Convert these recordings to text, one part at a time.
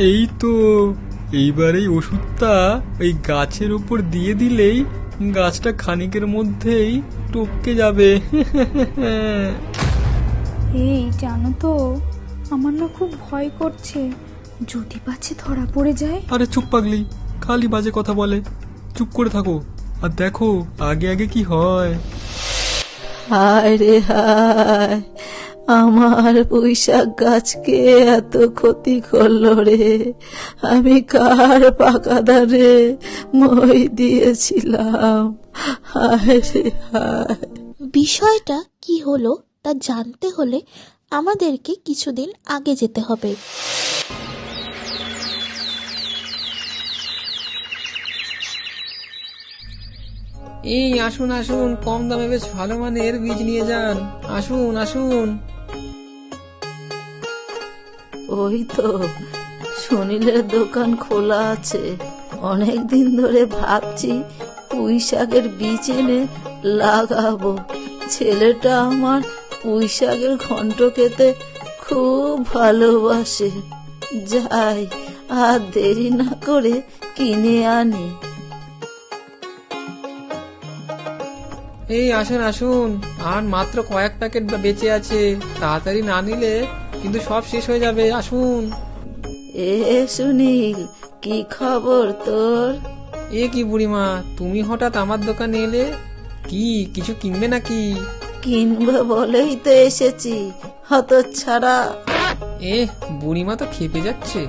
এই তো, এইবার এই ওষুধটা ওই গাছের উপর দিয়ে দিলেই গাছটা খানিকের মধ্যেই টপকে যাবে। এই জানো তো, আমার না খুব ভয় করছে, যদি পাছে ধরা পড়ে যায়। আরে চুপ পাগলি, খালি বাজে কথা বলে, চুপ করে থাকো আর দেখো আগে আগে কি হয়। হায় রে হায়, আমার পুঁইশাক গাছকে এত ক্ষতি করলো রে। আমি কার পাকা ধারে মই দিয়েছিলাম। হায় রে হায়। বিষয়টা কি হলো তা জানতে হলে আমাদেরকে কিছুদিন আগে যেতে হবে। এই আসুন আসুন, কম দামে বেশ ভালো মানের বীজ নিয়ে যান। আসুন আসুন। ওই তো সুনীলের দোকান খোলা আছে। অনেক দিন ধরে ভাবছি পুঁইশাকের বীজ এনে লাগাবো। ছেলেটা আমার পুঁইশাকের ঘন্ট খেতে খুব ভালোবাসে। যাই, আর দেরি না করে কিনে আনি। এই আসুন আসুন, আর মাত্র কয়েক প্যাকেট বেঁচে আছে, তাড়াতাড়ি না নিলে কিন্তু সব শেষ হয়ে যাবে। আসুন। এ সুনীল, কি খবর তোর? এ কি বুড়িমা, তুমি হঠাৎ আমার দোকানে এলে? কি কিছু কিনবে নাকি? কিনবো বলেই তো এসেছি, হতচ্ছাড়া। বুড়িমা তো খেপে যাচ্ছে।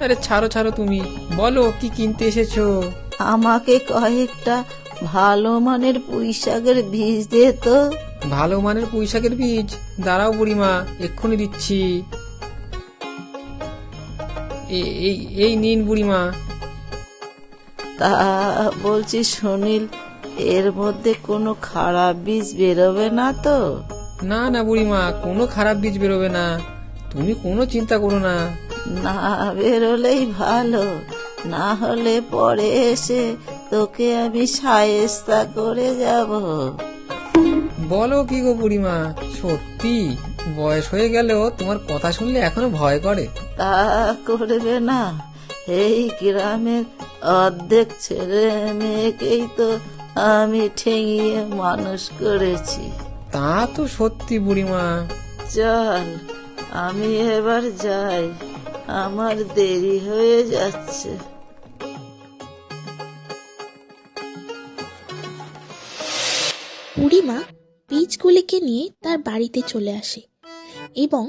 আরে ছাড়ো ছাড়ো, তুমি বলো কি কিনতে এসেছো। আমাকে কয়েকটা ভালো মানের পুঁইশাকের বীজ দে তো। ভালো মানের পুঁইশাকের বীজ? দাঁড়াও বুড়িমা, এক্ষুনি দিচ্ছি। এই নিন বুড়িমা। তা বলছি সুনীল, এর মধ্যে কোনো খারাপ বীজ বেরোবে না তো? না না বুড়িমা, কোনো খারাপ বীজ বেরোবে না, তুমি কোনো চিন্তা করো না। না বেরোলেই ভালো, না হলে পরে এসে তোকে আমি শায়েস্তা করে যাব। বলো কি গো বুড়িমা, সত্যি বয়স হয়ে গেলেও তোমার কথা শুনলে এখনো ভয় করে? তা করবে না, এই গ্রামের অর্ধেক ছেলে মেয়েকেই তো আমি ঠেঙিয়ে মানুষ করেছি। তা তো সত্যি বুড়িমা। চল, আমি এবার যাই, আমার দেরি হয়ে যাচ্ছে। বুড়িমা বীজগুলিকে নিয়ে তার বাড়িতে চলে আসে এবং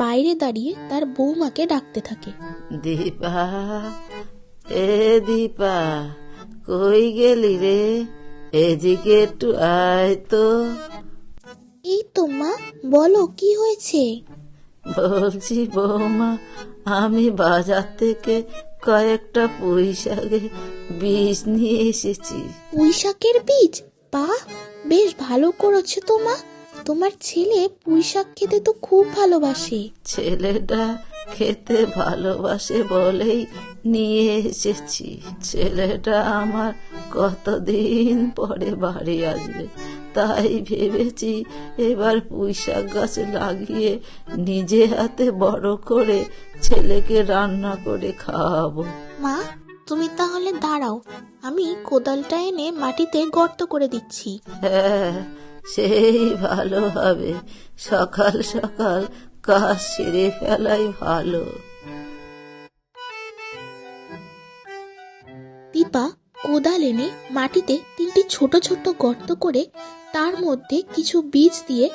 বাইরে দাঁড়িয়ে তার বৌমাকে ডাকতে থাকে। দীপা, এ দীপা, কই গেলি রে? এদিকে একটু আয় তো। এই তো মা, বলো কি হয়েছে? বলছি বৌমা, আমি বাজার থেকে কয়েকটা পুঁইশাকের বীজ নিয়ে এসেছি। পুঁইশাকের বীজ? বাহ, বেশ ভালো করেছো তো মা। তোমার ছেলে পুঁইশাক খেতে তো খুব ভালোবাসে। ছেলেটা খেতে ভালোবাসে বলেই নিয়ে এসেছি। ছেলেটা আমার কতদিন পরে বাড়ি আসবে, তাই ভেবেছি এবার পুঁইশাক গাছ লাগিয়ে নিজে হাতে বড় করে ছেলেকে রান্না করে খাওয়াবো। মা, তুমি তাহলে দাঁড়াও, আমি কোদালটা এনে মাটিতে গর্ত করে দিচ্ছি। হ্যাঁ, সেই ভালো হবে। সকাল সকাল কাজ সেরে ফেলাই ভালো। দীপা কোদাল এনে মাটিতে 3টি ছোট ছোট গর্ত করে তার মধ্যে কিছু বীজ দিয়ে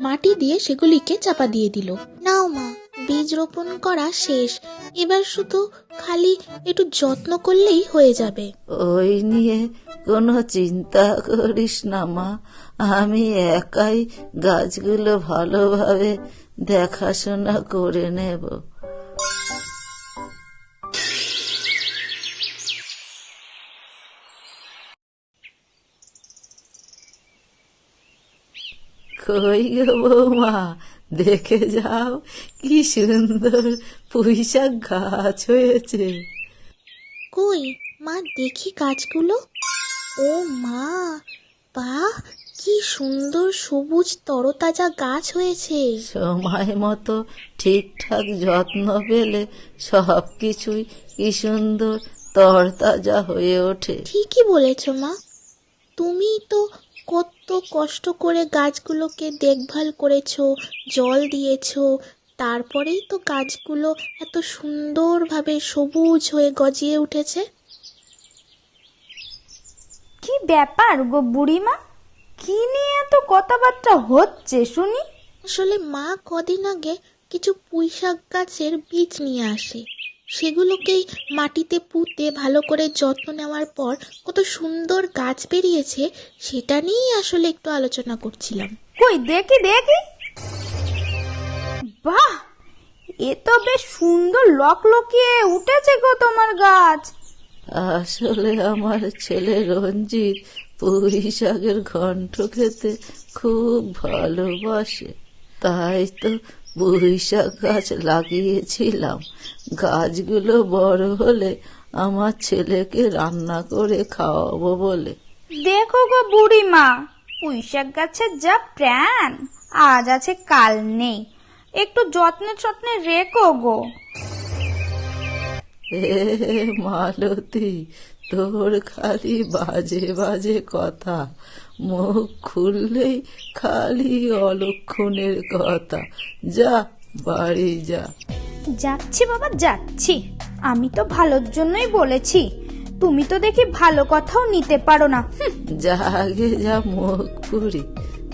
মাটি দিয়ে সেগুলিকে চাপা দিয়ে দিল। নাও মা, বীজ রোপণ করা শেষ, এবার শুধু খালি একটু যত্ন করলেই হয়ে যাবে। ওই নিয়ে কোনো চিন্তা করিস না মা, আমি একাই গাছগুলো ভালোভাবে দেখাশোনা করে নেব। কই গো বৌমা, দেখে যাও কি সুন্দর পুঁইশাক গাছ হয়েছে। কই মা, দেখি গাছগুলো। ও মা, বাহ, কি সুন্দর সবুজ তরতাজা গাছ হয়েছে। সময় মতো ঠিকঠাক যত্ন পেলে সব কিছুই কি সুন্দর তরতাজা হয়ে ওঠে। ঠিকই বলেছ মা, তুমি তো কত কষ্ট করে গাছগুলোকে দেখভাল করেছো, জল দিয়েছো, তারপরেই তো গাছগুলো এত সুন্দরভাবে সবুজ হয়ে গজিয়ে উঠেছে। কি ব্যাপার গো বুড়িমা, কি নিয়ে এত কথাবার্তা হচ্ছে শুনি? আসলে মা কদিন আগে কিছু পুঁইশাক গাছের বীজ নিয়ে আসে, সেগুলোকেই মাটিতে পুঁতে ভালো করে যত্ন নেওয়ার পর কত সুন্দর গাছ বেরিয়েছে, সেটা নিয়েই আসলে একটু আলোচনা করছিলাম। কই দেখি দেখি। বাহ, এ তো বেশ সুন্দর লকলকিয়ে উঠেছে গো তোমার গাছ। আসলে আমার ছেলে রঞ্জিত পুঁই শাকের ঘন্ট খেতে খুব ভালোবাসে, তাই তো পুঁই শাক গাছ লাগিয়েছিলাম। গাছগুলো বড় হলে আমার ছেলেকে রান্না করে খাওয়াবো বলে। দেখো গো বুড়িমা, পুঁইশাক গাছের যা প্রাণ, আজ আছে কাল নেই, একটু যত্নে যত্নে রেখো গো। মালতী, তোর খালি বাজে বাজে কথা, মুখ খুললেই খালি অলক্ষণের কথা। যা, বাড়ি যা। যাচ্ছি বাবা যাচ্ছি, আমি তো ভালোর জন্যই বলেছি, তুমি তো দেখি ভালো কথাও নিতে পারো না। যা আগে যা, মুখ পুরি,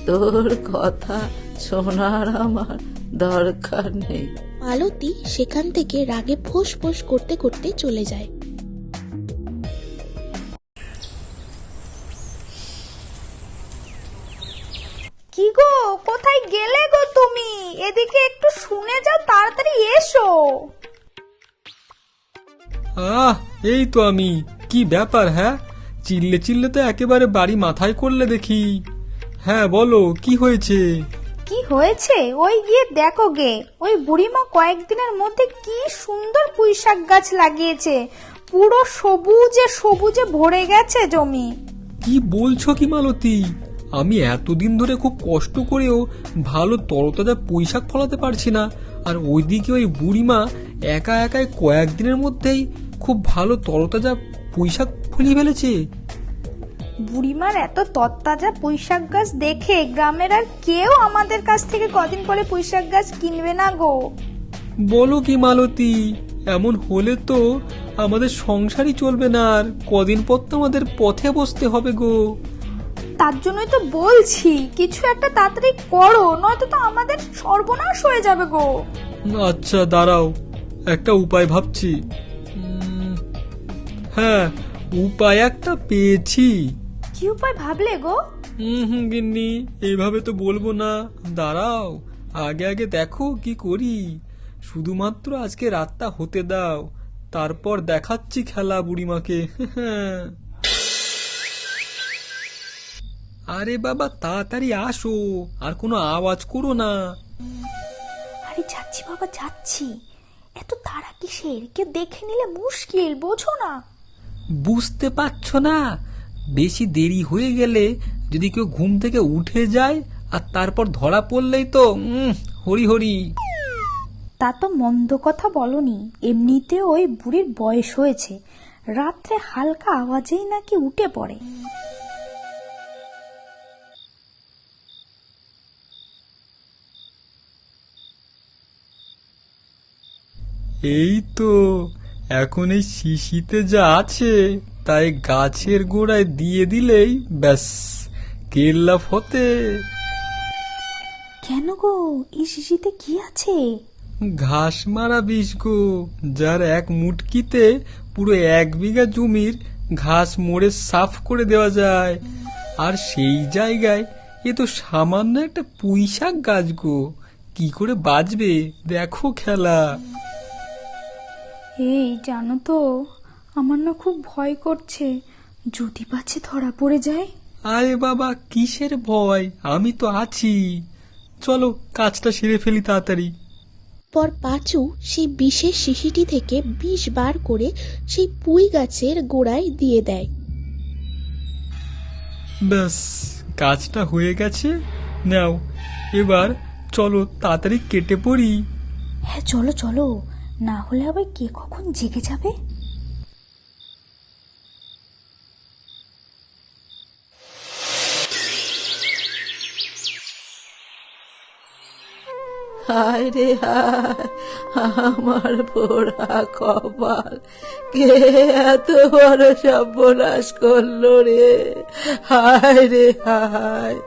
তোর কথা শোনার আমার দরকার নেই। মালতী সেখান থেকে রাগে ফোঁস ফোঁস করতে করতে চলে যায়। কি গো, কোথায় গেলে গো তুমি? এদিকে একটু শুনে যাও, তাড়াতাড়ি এসো। এই তো আমি। কি ব্যাপার? হ্যাঁ, চিল্লে চিল্লে তো একেবারে বাড়ি মাথায় করলে দেখি। হ্যাঁ বলো, কি হয়েছে? কি হয়েছে ওই গিয়ে দেখো গে, ওই বুড়িমা কয়েকদিনের মধ্যে কি সুন্দর পুঁইশাক গাছ লাগিয়েছে, পুরো সবুজে সবুজে ভরে গেছে জমি। কি বলছো কি মালতী? আমি এতদিন ধরে খুব কষ্ট করেও ভালো তরতাজা পুঁইশাক ফলাতে পারছি না, আর ওইদিকে ওই বুড়িমা একা একাই কয়েকদিনের মধ্যেই খুব ভালো তরতাজা পুঁইশাক ফলিয়ে ফেলেছে। বুড়িমার এত তরতাজা পুঁইশাক গাছ দেখে গ্রামের আর কেউ আমাদের কাছ থেকে কদিন পরে পুঁইশাক গাছ কিনবে না গো। বলো কি মালতী? এমন হলে তো আমাদের সংসারই চলবে না, আর কদিন পর তো আমাদের পথে বসতে হবে গো। তার জন্যই তো বলছি কিছু একটা তাড়াতাড়ি করো, নয়তো তো আমাদের সর্বনাশ হয়ে যাবে গো। আচ্ছা দাঁড়াও, একটা উপায় ভাবছি। হ্যাঁ, উপায় একটা পেয়েছি। কি উপায় ভাবলে গো? গিন্নি, এইভাবে তো বলবো না, দাঁড়াও, আগে আগে দেখো কি করি। শুধুমাত্র আজকে রাতটা হতে দাও, তারপর দেখাচ্ছি খেলা বুড়িমাকে। আরে বাবা, তাড়াতাড়ি আসো, আর কোনো আওয়াজ করো না। আরে যাচ্ছি বাবা যাচ্ছি, এত তাড়া কিসের? কেউ দেখে নিলে মুশকিল, বোঝো না? বুঝতে পারছো না? বেশি দেরি হয়ে গেলে যদি কেউ ঘুম থেকে উঠে যায় আর তারপর ধরা পড়লেই তো হরি হরি। তা তো মন্দ কথা বলনি, এমনিতে ওই বুড়ির বয়স হয়েছে, রাত্রে হালকা আওয়াজেই নাকি উঠে পড়ে। এই তো, এখন এই শিশিতে যা আছে তাই গাছের গোড়ায় দিয়ে দিলেই ব্যাস, কেল্লা ফতে। কেন গো, এই শিশিতে কি আছে? ঘাস মারা বিষ গো, যার এক মুটকিতে পুরো 1 বিঘা জমির ঘাস মোড়ে সাফ করে দেওয়া যায়। আর সেই জায়গায় এ তো সামান্য একটা পুঁইশাক গাছ গো, কি করে বাঁচবে দেখো খেলা। এই জানো তো, আমার না খুব ভয় করছে, যদি পাছে ধরা পড়ে যায়। আরে বাবা, কিসের ভয়, আমি তো আছি। চলো কাজটা সেরে ফেলি তাড়াতাড়ি। পর পাঁচু সেই বিষের শিশিটি থেকে বিষ বার করে সেই পুঁই গাছের গোড়ায় দিয়ে দেয়। ব্যাস, কাজটা হয়ে গেছে। নাও এবার চলো তাড়াতাড়ি কেটে পড়ি। হ্যাঁ চলো চলো, না হলে আবার কে কখন জেগে যাবে। হায় রে হায়, আমার পোড়া কপাল, কে এত বড় সর্বনাশ করলো রে। হায় রে হায়,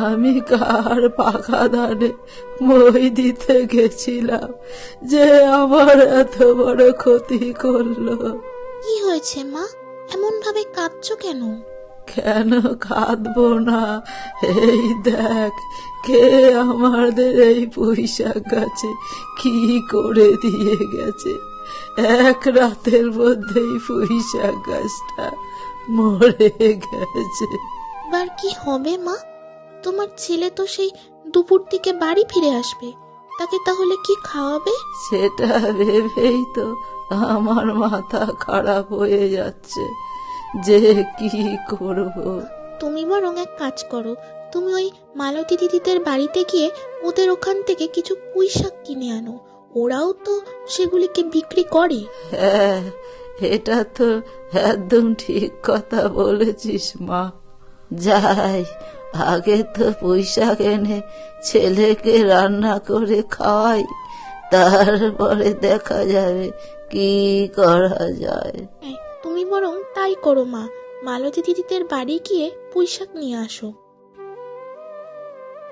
আমি কার পাকা ধানে মই দিতে গেছিলাম যে আমার এত বড় ক্ষতি করলো। কি হয়েছে মা, এমন ভাবে কাঁদছো কেন? কেন কাঁদবো না, এই দেখ কে আমাদের এই পুঁইশাক গাছে কি করে দিয়ে গেছে। এক রাতের মধ্যেই পুঁইশাক গাছটা মরে গেছে। এবার কি হবে মা? তোমার ছেলে তো সেই দুপুর দিকে বাড়ি ফিরে আসবে, তাকে তাহলে কি খাওয়াবে? সেটা ভেবেই তো আমার মাথা খারাপ হয়ে যাচ্ছে যে কি করব। তুমি বরং এক কাজ করো, তুমি ওই মালতী দিদিদের বাড়িতে গিয়ে ওদের ওখান থেকে কিছু পুঁই শাক কিনে আনো, ওরাও তো সেগুলিকে বিক্রি করে। হ্যাঁ, এটা তো একদম ঠিক কথা বলেছিস মা। যাই, আগে তো পুঁইশাক এনে ছেলেকে রান্না করে খাওয়াই, তারপরে দেখা যাবে কি করা যায়। তুমি বরং তাই করো মা, মালতী দিদিদের বাড়ি গিয়ে পুঁই শাক নিয়ে আসো।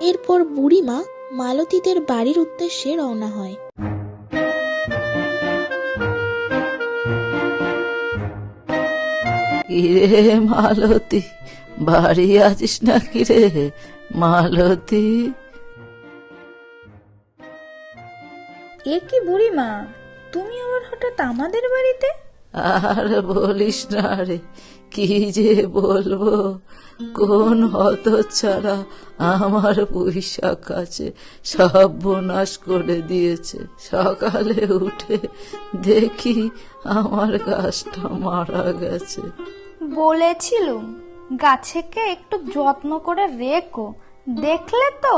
এরপর বুড়িমা মালতীদের বাড়ির উদ্দেশ্যে রওনা হয়। কিরে মালতী, বাড়ি আছিস না কিরে মালতী? এ কি বুড়িমা, তুমি আবার হঠাৎ আমাদের বাড়িতে? আর বলিস না রে, কি যে বলবো, কোন হতচ্ছাড়া আমার পুঁইশাক গাছে সর্বনাশ করে দিয়েছে। সকালে উঠে দেখি আমার গাছটা মারা গেছে। বলেছিলুম গাছেকে একটু যত্ন করে রেখো, দেখলে তো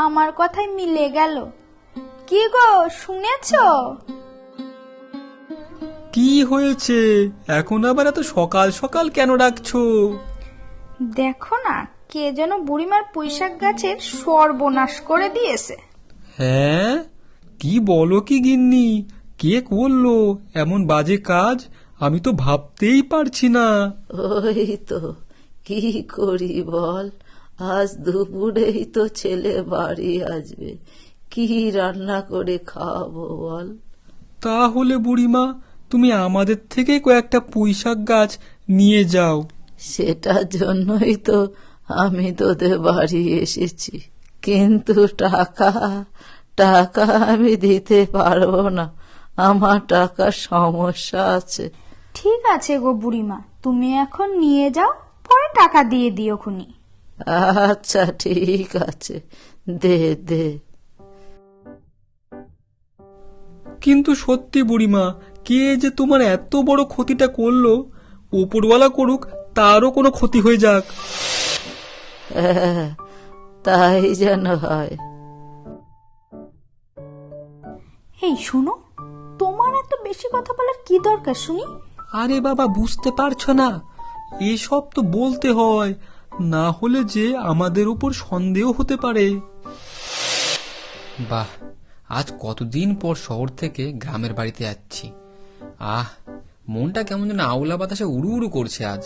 আমার কথাই মিলে গেল। কি গো, শুনেছো? কি হয়েছে এখন আবার এত সকাল সকাল কেন ডাকছো? দেখো না, কে যেন বুড়িমার পুঁইশাক গাছের সর্বনাশ করে দিয়েছে। হ্যাঁ, কি বলো কি গিন্নি, কে করলো এমন বাজে কাজ? আমি তো ভাবতেই পারছি না। ওই তো, কি করি বল, আজ দুপুরেই তো ছেলে বাড়ি আসবে, কি রান্না করে খাওয়াবো বল? তাহলে বুড়িমা তুমি আমাদের থেকে কয়েকটা পুঁইশাক গাছ নিয়ে যাও। সেটার জন্যই তো আমি তোদের বাড়ি এসেছি, কিন্তু টাকা টাকা আমি দিতে পারবো না, আমার টাকার সমস্যা আছে। ঠিক আছে গো বুড়িমা, তুমি এখন নিয়ে যাও, পরে টাকা দিয়ে দিও খুনি। আচ্ছা ঠিক আছে, দে দে। কিন্তু সত্যি বুড়িমা, কে যে তোমার এত বড় ক্ষতিটা করলো, ওপরওয়ালা করুক, তারও কোনো ক্ষতি হয়ে যাক। হ্যাঁ, তাই যেন হয়। এই শোনো, তোমার এত বেশি কথা বলার কি দরকার শুনি? আরে বাবা, বুঝতে পারছো না, এসব তো বলতে হয়, না হলে যে আমাদের উপর সন্দেহ হতে পারে। বাহ, আজ কতদিন পর শহর থেকে গ্রামের বাড়িতে যাচ্ছি। আহ, মনটা কেমন যেন আউলা বাতাসে উড়ু উড়ু করছে আজ।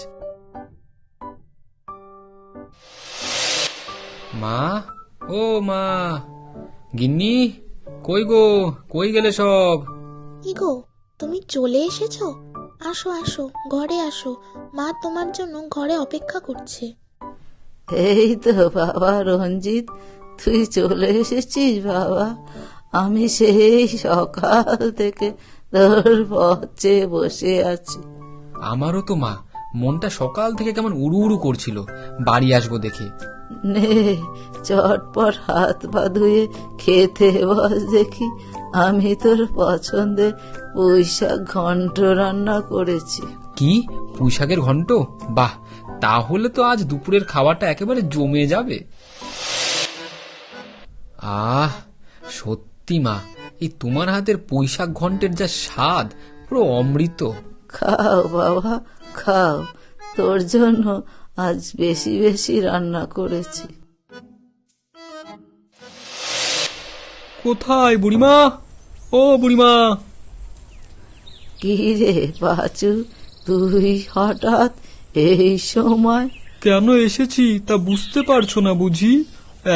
মা, ও মা, গিন্নি, কই গো, কই গেলে সব? কি গো, তুমি চলে এসেছো? আসো আসো, ঘরে আসো, মা তোমার জন্য ঘরে অপেক্ষা করছে। এই তো বাবা রঞ্জিত, তুই চলে এসেছিস বাবা। আমি সেই সকাল থেকে তোর পথ চেয়ে বসে আছি। আমারও তো মা, মনটা সকাল থেকে কেমন উড়ু উড়ু করছিল বাড়ি আসবো দেখে। নে, চটপট হাত পা ধুয়ে খেতে বস দেখি, আমি তোর পছন্দের পুঁইশাক ঘন্ট রান্না করেছি। কি, পুঁইশাকের ঘন্ট? বাহ, তাহলে তো আজ দুপুরের খাওয়াটা একেবারে জমে যাবে। আহ, সত্যি মা, এই তোমার হাতের পুঁইশাক ঘন্টের যা স্বাদ, পুরো অমৃত। খাও বাবা, খাও, তোর জন্য আজ বেশি বেশি রান্না করেছি। কোথায় বুড়িমা? ও বুড়িমা! কি রে বাচু, তুই হঠাৎ এই সময়? কেন এসেছি তা বুঝতে পারছো না বুঝি?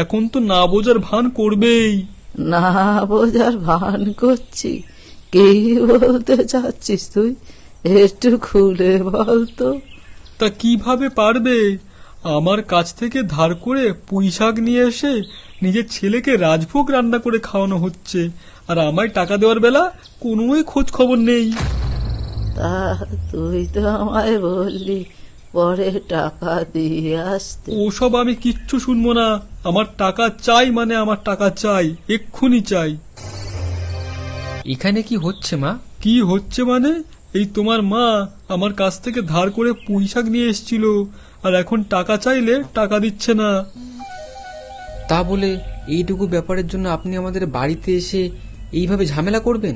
এখন তো না বোঝার ভান করবেই। না বোঝার ভান করছি? কি বলতে চাচ্ছিস তুই? একটু খুলে বলতো। তা কিভাবে পারবে? আমার কাছ থেকে ধার করে পুঁইশাক নিয়ে এসে নিজের ছেলেকে রাজভোগ রান্না করে খাওয়ানো হচ্ছে, আর আমায় টাকা দেওয়ার বেলা কোনোই খোঁজ খবর নেই। তা তুই তো আমায় বললি পরে টাকা দিয়ে আসতে। ওসব আমি কিচ্ছু শুনবো না। আমার টাকা চাই মানে আমার টাকা চাই, এক্ষুনি চাই। এখানে কি হচ্ছে মা? কি হচ্ছে মানে, এই তোমার মা আমার কাছ থেকে ধার করে পুঁইশাক নিয়ে এসেছিল, আর এখন টাকা চাইলে টাকা দিচ্ছে না। তা বলে এইটুকু ব্যাপারের জন্য আপনি আমাদের বাড়িতে এসে এইভাবে ঝামেলা করবেন?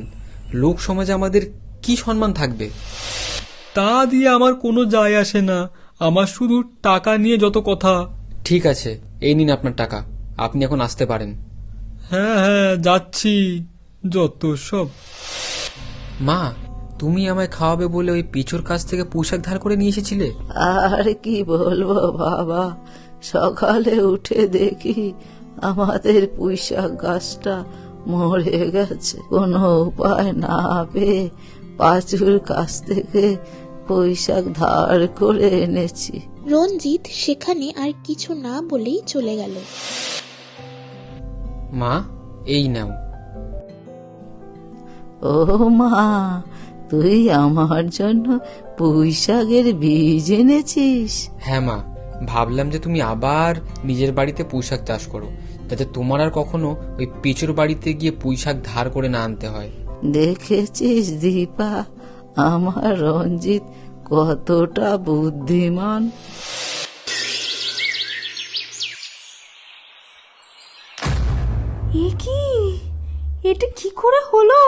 লোক সমাজে আমাদের কি সম্মান থাকবে? তা দিয়ে আমার কোনো যায় আসে না, আমার শুধু টাকা নিয়ে যত কথা। ঠিক আছে, এই নিন আপনার টাকা, আপনি এখন আসতে পারেন। হ্যাঁ হ্যাঁ, যাচ্ছি। যত সব। মা, তুমি আমায় খাওয়াবে বলে ওই পিছুর কাছ থেকে পোশাক ধার করে নিয়ে এসেছিলে? আর কি বলবো বাবা, সকালে উঠে দেখি আমাদের পুঁইশাক গাছটা মরে গেছে। কোনো উপায় না পেয়ে পাঁচুর কাছ থেকে পুঁইশাক ধার করে এনেছি। রঞ্জিত সেখানে আর কিছু না বলেই চলে গেল। মা, এই নাও। ও মা, তুই আমার জন্য পুঁইশাকের বীজ এনেছিস? হ্যাঁ মা, ভাবলাম যে তুমি আবার নিজের বাড়িতে পুঁইশাক চাষ করো, যাতে তোমার আর কখনো ওই পিচুর বাড়িতে গিয়ে পুঁইশাক ধার করে না আনতে হয়। দেখেছিস দীপা, আমার রঞ্জিত কতটা বুদ্ধিমান। এ কি, এটা কি করে হলো?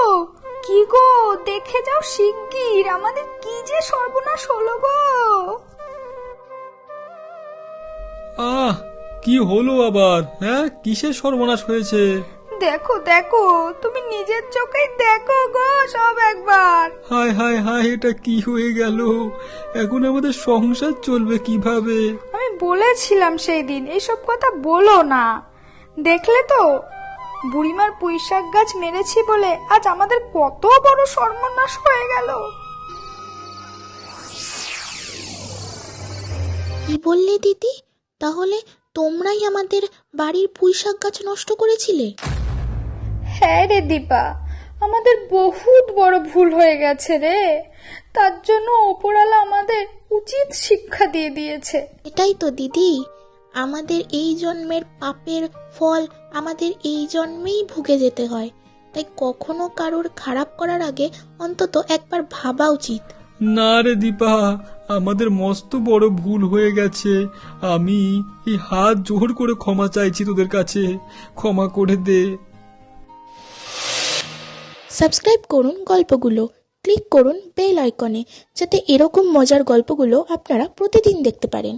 কি গো, দেখে যাও শিগগির, আমাদের কি যে সর্বনাশ হলো গো। আহ, কি হলো আবার? হ্যাঁ, কিসের সর্বনাশ হয়েছে? দেখো দেখো, তুমি নিজের চোখেই দেখো গো সব একবার। হায় হায় হায়, এটা কি হয়ে গেল? এখন আমাদের সংসার চলবে কিভাবে? আমি বলেছিলাম সেই দিন এসব কথা বলো না। দেখলে তো, বুড়িমার পুঁইশাক গাছ মেরেছি বলে আজ আমাদের কত বড় সর্বনাশ হয়ে গেল। কি বললে দিদি? তাহলে তোমরাই আমাদের বাড়ির পুঁইশাক গাছ নষ্ট করেছিলে? হ্যাঁ রে দীপা, আমাদের বহুত বড় ভুল হয়ে গেছে রে। তার জন্য ওপরওয়ালা আমাদের উচিত শিক্ষা দিয়ে দিয়েছে। এটাই তো দিদি, আমাদের এই জন্মের পাপের ফল আমাদের এই জন্মেই ভুগে যেতে হয়। তাই কখনো কারোর খারাপ করার আগে অন্তত একবার ভাবা উচিত। না রে দীপা, আমাদের মস্ত বড় ভুল হয়ে গেছে। আমি এই হাত জোর করে ক্ষমা চাইছি তোদের কাছে, ক্ষমা করে দে। সাবস্ক্রাইব করুন গল্পগুলো, ক্লিক করুন বেল আইকনে, যাতে এরকম মজার গল্পগুলো আপনারা প্রতিদিন দেখতে পারেন।